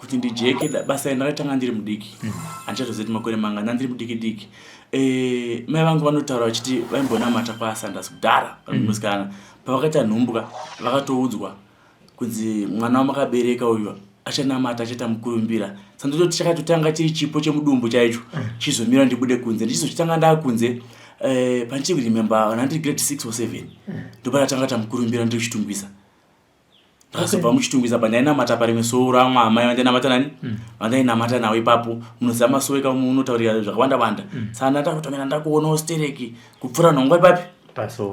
kuti ndijeke basa ndaitanga ndiri mudiki andichazoti makore manga ndiri mudiki diki mai vangu vanotaura vachiti vaimbonamata kwaSanders kudhara musikana pavakaita nhumbwa vakatoudzwa kunzi mwana wamakabereka uyu achanamata achaita mukurumbira sandototi chakatotanga chiri chipo chemudumbu chaicho chizomira ndibude kunze ndichizochitanga ndakunze pandichi remember ndiri grade 6 or 7 ndopatatanga tamukurumbira ndiri kuchitungwisa ndakazobva muchitungwisa pandainamata parimwe soro ramwamai vandainamata nani vandainamata nawo ipapo munozama soro ika munotaurira zvakawanda wanda saka ndakutomera ndakuonawo stereki kupfuura nhongwa ipapi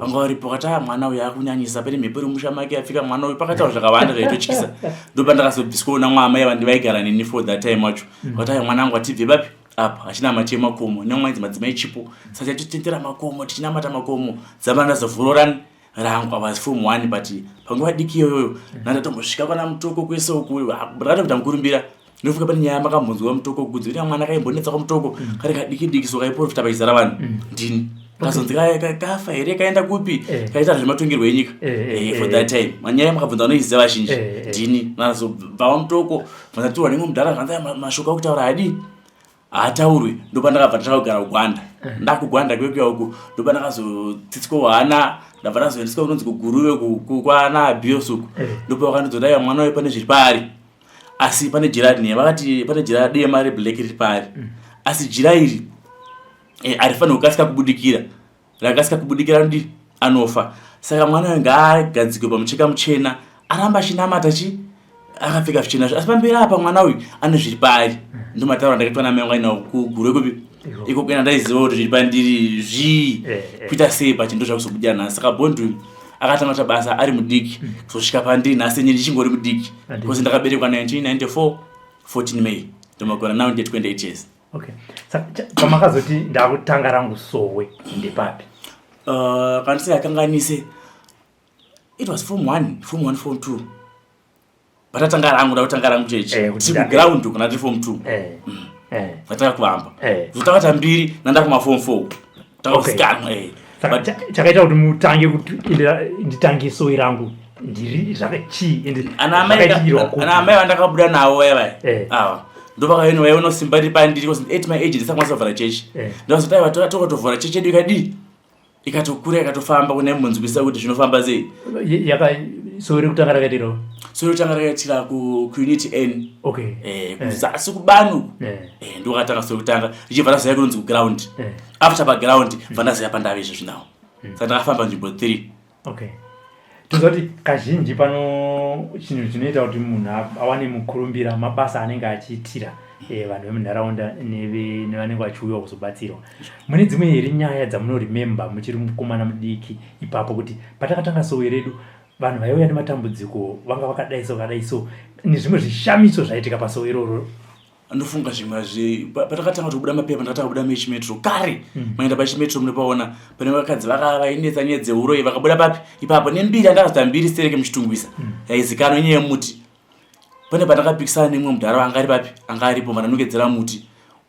vanga varipo kata mwana uyu akunyanyisa pane mhepo iri musha make afika mwana uyu pakataura zvakawanda zvaitotyisa ndopandakazobviswa mwamai vandivaigara neni for that time wacho kata mwana wangu atibve papi apa achinamata makomo nemwaidzi madzimai chipo saka chaitotendera makomo tichinamata makomo dzamba ndazovhurorani rangu was form 1 but panguva diki iyoyo ndatombosvika kana mutoko kwese uku ndakatoita mukurumbira ndofika pane nyaya makambonzwa mutoko kudzi kuti mwana akaimbonetsa kwamutoko kari kadiki diki so kaiprofita paizara vanhu ndini kazonzi kafa here kaenda kupi kaita zvematongerwo enyika for that time manyaya makabvunza vanoiziva vazhinji ndini nazobva wamutoko vanzatirwa nemwe mudhara zvanza mashoko akutaura hadi haataurwi ndopandakabva ndakagara kugwanda ndakugwanda kwekuya uku ndopandakazotsitsiko hana ndabva ndazoendeswa kunonzi kuguruve kwana abiosuku ndopa vakandizodaiwa mwana wayo pane zviri paari asi pane jira ne vakati pane jira dema reblack riri paari asi jira iri arifanira kukasika kubudikira rakasika kubudikira ndi anofa saka mwana wayo ngaagadzikwe pamucheka muchena aramba achinamata akapfeka zvichena asi pamberi apa mwana uyu ane zviri paari ndomataura ndakaitwa namai vangu ainawo kugurwe kupi iko kuenda ndaiziva kuti zviri pandiri kuita sei pachindo zvakuzobudira nhasi saka bondu akatanga basa ari mudiki kuzosvika pandiri nhasi nyini ndichingori mudiki because ndakaberekwa 1994 14 May ndomakora now ndine 28 years. Okay, saka pamakazoti ndakutanga rangu sowe ndepapi kana sikakanganise it was form 1 form 2 patatanga rangu ndakutanga rangu chechi ground kana ndi form 2 vataka kuvamba zotakata mbiri nanda kuma form 4 takakusikana chakaita kuti mutange kuti nditange sowe rangu ndiri zvakachi ende ana amai vandakabuda nawo ava ndovakaeni vaiona simba riri pandiri because at my age ndisakwanisa kuvhara chechi ndazoti aiva tokatovhara chechi yedu ikadii ikatokura ikatofamba kune munzwisa kuti zvinofamba sei sowe rekutanga rakaitirawo sowe rekutanga rakaitira kuunity n kuzasi kubanu ndokatanga sowe rekutanga richibva ndaziva kunonzi kuground after paground bva ndaziva pandave izvozvi nawo saka ndakafamba nzvimbo 3. Okay, tozoti kazhinji pano chinhu chinoita kuti munhu awane mukurumbira mabasa anenge achiitira vanhu vemunharaunda nevanenge vachiuya kuzobatsirwa. Mune dzimwe here nyaya dzamunoremember muchiri mukomana mudiki ipapo kuti patakatanga sowe redu vanhu vaiuya nematambudziko vanga vakadai so nezvimwe zvishamiso zvaitika pasowe iroro? Ndofunga zvimwe patakatanga kubuda mapepa ndakatanga kubuda mechimetro kare maenda pachimetro munopaona pane vakadzi vainetsa nyaya dzeuro vakabuda papi ipapo nembiri andakazita mbiri stereke muchitungwisa yaizikanwa nyaya yemuti. Pane pandakapikisana nemwe mudhara wanga ari papi anga aripo vananongedzera muti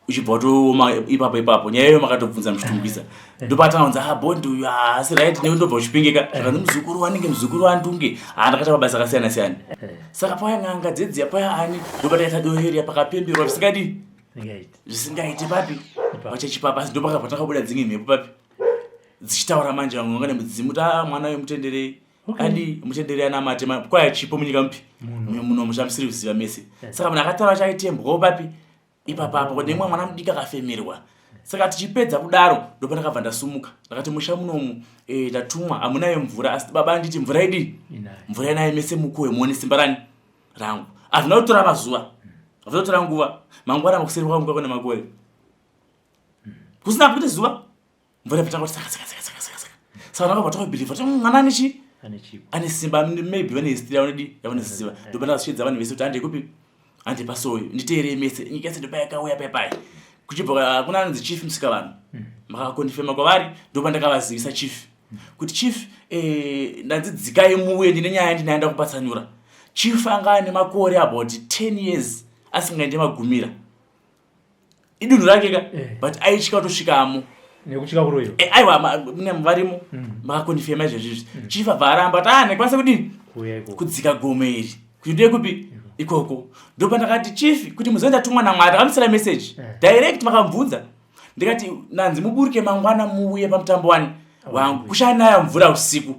uchibva watooma ipapo nyaya iyo makatobvunza muchitungwisa ndopatanga kunza bondi uyu asi right newe ndobva uchipingika zvakanzi muzukuru wanenge muzukuru wandunge ndakata mabasa akasiyana siyana saka paya n'anga dzedziya paya ani ndopataita doreri pakapemberwa zvisingaiti papi pachechipapa asi ndopakabva takabuda dzimwe mhepo papi dzichitaura manje vamwe vangane mudzimu mwana wemutenderei adi mutenderei anamate kwaya chipo munyika mupi muno mushamusiri kuziva mese saka munhu akataura chaitembwawo papi ipapapo nemwe mwana mudiki akafemerwa. Saka tichipedza kudaro ndopandakabva ndasumuka ndakati musha munomu ndatumwa amunayo mvura asi baba nditi mvura idi mvura inayo mese mukuwe muone simba rangu hazvina kutora mazuva hazvina kutora nguva mangwana makuseri kwangu kwakone makore kusina kuti zuva mvura yapetanga kuti saka ndakabva takabhilivha kuti mwana ane simba maybe vane history yavanoziva ndopandakazviedza vanhu vese kuti ande kupi ande pasowe nditeerei mese nyika yese ndopa yakauya paipai kuchibva kuna anonzi chief musika vanhu makakondifema kwavari ndopandakavazivisa chief kuti chief ndanzidzikai muuye ndine nyaya ndinaenda kupatsanura. Chief anga ane makore about 10 years asingaende magumira idunhu rakeka but aichika kutosvikamo nekuchika kuroyo aiwa mune varimo makakondifema izvezvizvi chief abva aramba nekwanisa kudini kudzika gome iri kuti ndiye kupi ikoko ndopandakati chief kuti muzoenda tumwa naMwari akamsira message direct makamubvunza ndikati nanzi muburuke mangwana muuye pamutambo wani wangu kushanaya mvura usiku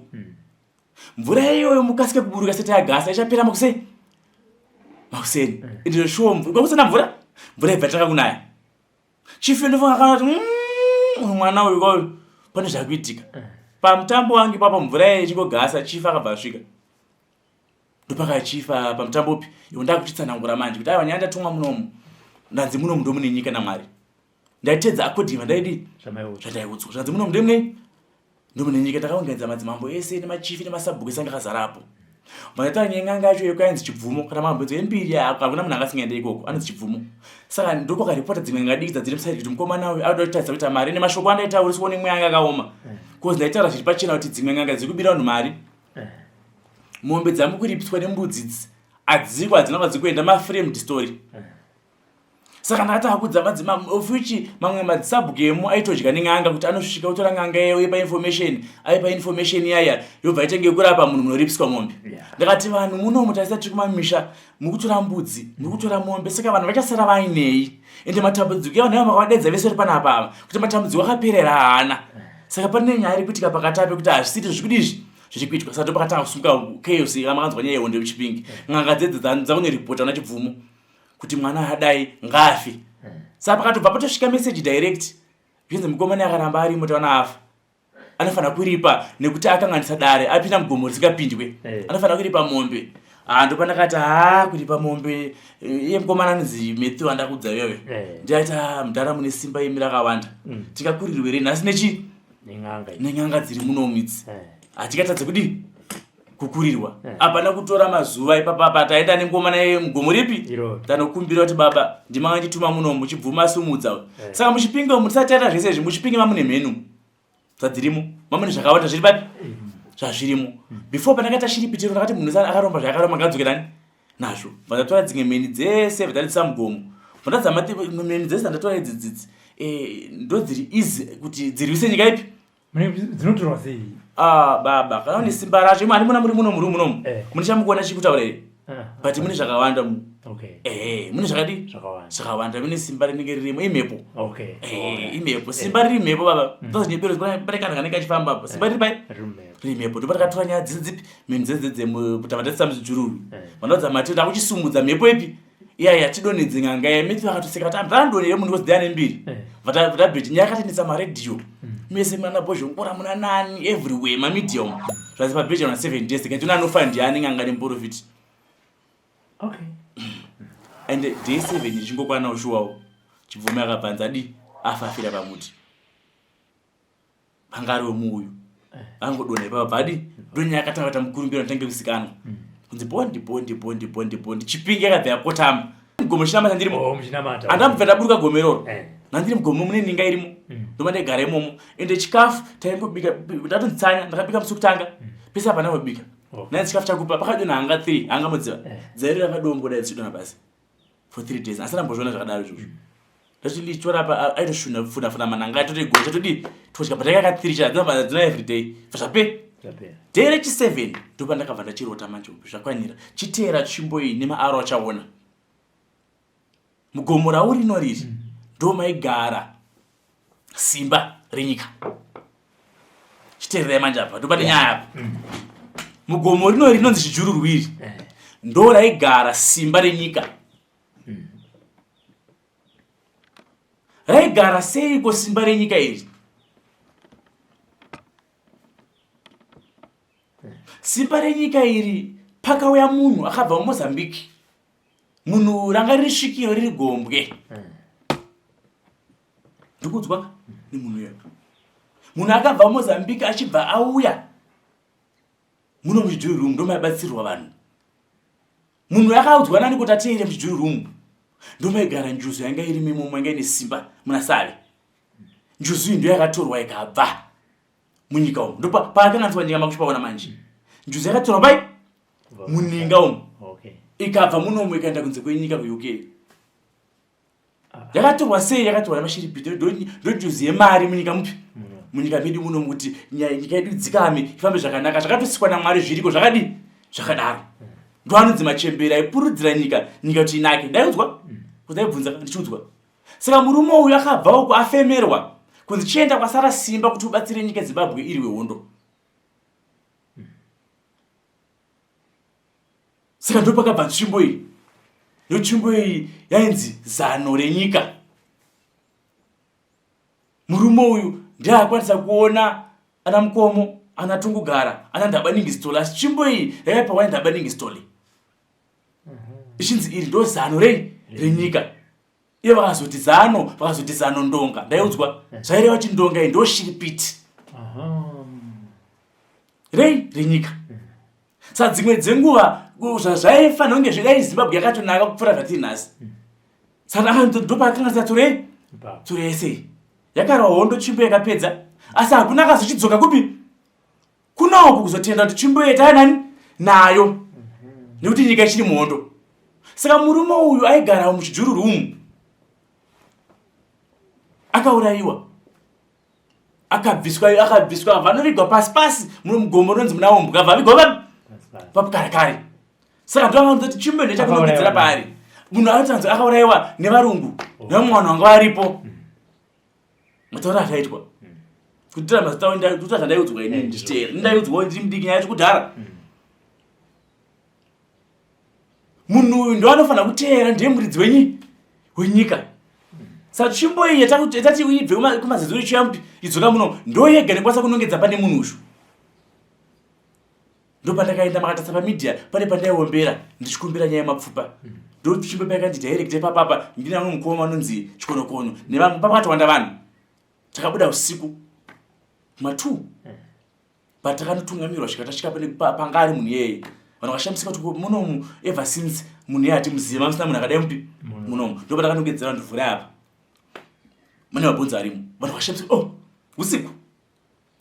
mvura iyoyo mukasike kuburuka seti yagasa ichapera makuseni ndiro shuwa kusina mvura ibva takakunaya chief ndofunga kana kuti mwana uyu kwayo pane zvakuitika pamutambo wangu papa mvura ichingogasa chief akabva asvika ndopakachifa pamutambo upi iwo ndakuchitsanangura manje kuti aiwa nyaya ndatumwa munomu ndanzi munomu ndo mune nyika naMwari ndaitedza akodhima ndaidi zvandaiudzwa zvanzi munomu ndo mune nyika takaunganidza madzimambo ese nemachifi nemasabhuku ese anga akazarapo mataura nyenganga yacho yekainzi chibvumo kana mambo mbiri hakuna munhu angasingaenda ikoko anonzi chibvumo saka ndopakaripota dzimwe ngadiki dzadziri musaidi kuti mukomana uyu auda kutaridza kuti mari nemashoko andaitauriswa nemweya anga akaoma kozi ndaitaura zviri pachena kuti dzimwe nganga dziri kubira vanhu mari mombe dzamukuripiswa nembudzi idzi adzikwa hadzina kwadzikuenda maframed story saka ndakati akudza madzimambo of which mamwe madzisabhuku emo aitodya neng'anga kuti anosvika kutora ng'anga yoipa information aipa information yaya yobva itenge kurapa munhu munoripiswa mombe ndakati vanhu munomu taisa tiri kumamisha mukutora mbudzi mukutora mombe saka vanhu vachasara vainei ende matambudziko evanhu ava makavadedza vese uri panapa kuti matambudziko akaperera haana saka pane nyaya iri kuitika pakati ape kuti hazvisiti zvikudizvi zvichikuitwa saka ndopakatanga kusumuka chaos amakanzwa nyaya yehondo yechipingi ng'anga dzedze dzakunoripota una chibvumo kuti mwana adai ngafi saka pakatobva patosvika message direct zvinzi mukomana akaramba arimo taona afa anofanira kuripa nekuti akanganisa dare apinda mugomo risingapindwe anofanira kuripa mombe ndopandakati kuripa mombe iye mukomana anonzi Matthew andakudza iyoyo ndiaita mudhara mune simba imi rakawanda tikakurirwe rei nhasi nechi neng'anga dziri munomu idzi hatikatadze kudi kukurirwa apana kutora mazuva ipapapa taenda nemukomana yemugomo ripi tanokumbira kuti baba ndimanga ndituma munomu muchibvuma asumudza saka muchipingi umu tisati taita zvese izvi muchipingi mamune mhenu dzadzirimo mamune zvakawanda zviri papi zvazvirimo before pandakaita shiripitiro ndakati munhu akaromba zvakaromba ngadzokerani nazvo vandatora dzimwe mheni dzese vadzadisa mugomo vandadzamati mheni dzese ndandatora idzidzidzi ndo dziri easy kuti dzirwise nyika ipi dzinotorwa sei baba kana une simba racho imwe handimona muri munomu munichamukona chikutaura here but mune zvakawanda mune zvakadi zvakawanda mune simba rinenge ririmo imhepo imhepo simba riri mhepo baba tozvinyepero pane kanhu kanenge kachifambapo simba riri pai riri mhepo ndipo takatora nyaya dzidzipi mheni dzedzedzemutavatadzisa muzvijururu vandaudza matenda akuchisumudza mhepo ipi iya tidonedze ng'anga yamiti vakatoseka kuti ndandonere munhu kozideya nembiri vatabheti nyaya yakatendesa maredhiyo mese muna bozhongora muna nani everywhere mamedium zvasi pabheja na 7 days kati unanofa ndiani ng'anga nemprofit and day 7 ichingokwana ushuwawo chibvume akabvanza afafira pamuti pangari wemuuyu angodona ipapa badi ndonyaya yakatanga kuti mukurumbira ntange kusikanwa kunzi bondi chipingi yakabva yakotama mugomo chinamata ndirimo andambva ndaburuka gomeroro nandiri mugomo mune ninga irimo ndoma ndaigara imomo ende chikafu taingobika ndatonzitsanya ndakabika musi kutanga pese apa ndangobika nani chikafu chakupa pakadona hanga 3 hanga mudziva dzairi rakadongo dai dzichidona basi for 3 days asi ndambozviona zvakadaro izvozvo ndati lichora apa aitoshuna funafuna mananga atotogona chatodi todya pataika 3 chadzina everyday zvape day rechi 7 ndopa ndakabva ndachirota manje zvakwanira chiteera tsvimbo iyi nemaaro achaona mugomo rauri riri ndo maigara simba renyika chiteererai manje apa ndopane nyaya apa mugomo rinonzi chijururu iri ndo raigara simba renyika raigara seiko simba renyika iri simba renyika iri pakauya munhu akabva muMozambique munhu ranga riri svikiro riri gombwe ndikudzwa nemunhu uyo munhu akabva muMozambique achibva auya muno muchijuru room ndomaibatsirwa vanhu munhu akaudzwa nani kuti ateere muchijuru room ndomaigara njuzu yanga iri mimomo yanga ine simba muna Sally njuzu iyi ndo yakatorwa ikabva munyika umu ndo paakanganzwa nyika makushipaona manje njuzu yakatorwa pai muninga umu ikabva munomu ikaenda kunze kwenyika kuUK yakatorwa sei yakatorwa namashiripiti ndo njuzu yemari munyika mupi munyika medu munomu kuti nyika yedu dzikame ifambe zvakanaka zvakatosikwa naMwari zviriko zvakadi zvakadaro Ndwanzi machembera ipuridzira nyika kuti inake. Ndaiudzwa? Kudaibvunza ndichiudzwa. Saka murume uyu akabva uko afemerwa kunzi chienda kwasara simba kuti ubatsire nyika Zimbabwe iri wehondo. Saka ndo pakabva nzvimbo iyi. Yo nzvimbo iyi yainzi zano renyika. Murume uyu ndiye akwanisa kuona ana Mukomo, ana Tungugara, ana Ndabaningistoli. Asi nzvimbo iyi yakaipa wani Ndabaningistoli. Ichinzi iri ndo zano renyika. Iye vakazoti zano ndonga. Ndaiudzwa zvaireva kuti ndonga iyi ndo shiripiti renyika. Saka dzimwe dzenguva zvaifanira kunge zvidai Zimbabwe yakatonaka kupfuura zvatiri nhasi. Saka ndo paakanga ture ese yakarwa hondo tsvimbo yakapedza, asi hakuna akazochidzoka kupi kunauku kuzotenda kuti tsvimbo yetanani nayo nekuti nyika ichiri muhondo. Saka murume uyu aigara muchijururu umu akaurayiwa, akabviswa vanovigwa pasi mugombo rinonzi munaombwa vavigwa papukarekare. Saka ndoavanzoti tsvimbo ino chakunongedzera paari. Munhu anotanzwa akaurayiwa nevarungu nevamwana vanga varipo. Mataura ataitwa kutira mazita kuti zvandaiudzwa ini nditera ndaiudzwa ndiri mudiki nyaya kudhara. Munhu uyu ndo anofanira kuteera, ndiye muridzi wenyika. Saka tsvimbo iyi yatati uibve kumazedzero chiyambi idzoka muno ndo yega nekwanisa kunongedza pane munhu uyu. Ndo pandakaenda makatasa pamedia pane pandaiombera ndichikumbira nyaya yemapfupa. Ndo tsvimbo paikati director papapa ndina mumwe Mukoma anonzi Chikonokono nevamwe pakatowanda vanhu. Takabuda usiku kuma2 patakanotungamirwa tasvika panga ari munhu yeye. Vanhu vakashamisika kuti munomu ever since munhu yeye atimuziva musina munhu akadai mupi munomu. Ndo patakanongedzera ndivhura apa mune mabhonzo arimo. Vanhu vakashamisika usiku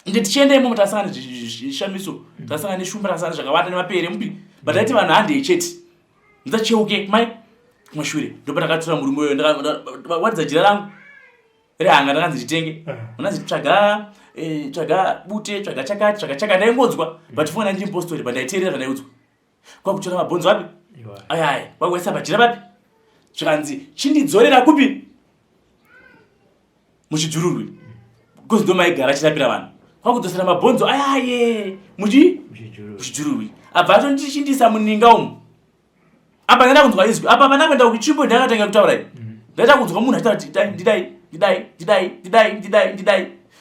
inde tichienda imomo tasangana zvishamiso, tasangana neshumba, tasangana zvakawanda nemapere mupi. Bataiti vanhu handei chete ndacheuke mai kumashure. Ndo patakatora murume uyo ndakawadza jira rangu rehanga ndakanzi nditenge. Unanzi tsvaga bute, tsvaga chakati, ndaingodzwa but fona ndiri impostori pandaiteerera zvandaiudzwa. Kwakutora mabhonzo api ayaya kwakuisa pajira papi zvikanzi chindidzorera kupi muchijururwi because ndo maigara achirapira vanhu. Kwakudzosera mabhonzo ayaye muchijururwi abva atondichindisa muninga umu. Apa ndaida kunzwa izwi apa pandakuenda kuchimbo ndakatanga kutaura iyi ndaida kunzwa munhu achitaura ndidai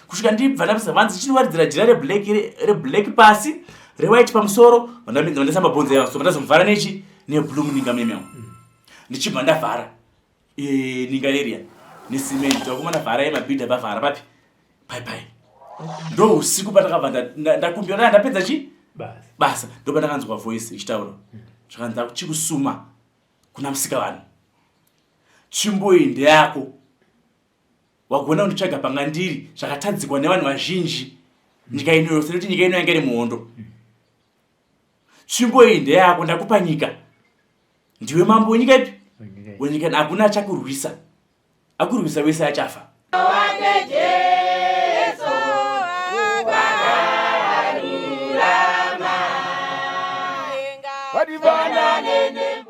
kusvika ndibva ndapisa vanzi chinowadzidzira jira reblack pasi rewhite pamusoro. Vandasa mabhonzo aya so vandazomuvhara neblue muninga memeo. Ndichibva ndavhara ninga area nesimenti takumana vhara yemabhidha bavhara papi pai. Ndo usiku patakabva ndakumbira ndapedza basa. Ndo pandakanzwa voice ichitaura zvakanzi chikusuma kuna Musikavanhu. Tsvimbo iyi ndeyako, wagona kunditsvaga panga ndiri zvakatadzikwa nevanhu vazhinji nyika ino yose nekuti nyika ino yanga iri muhondo. Tsvimbo iyi ndeyako, ndakupa nyika, ndiwe mambo wenyika ipi wenyika. Hakuna achakurwisa, akurwisa wese achafa.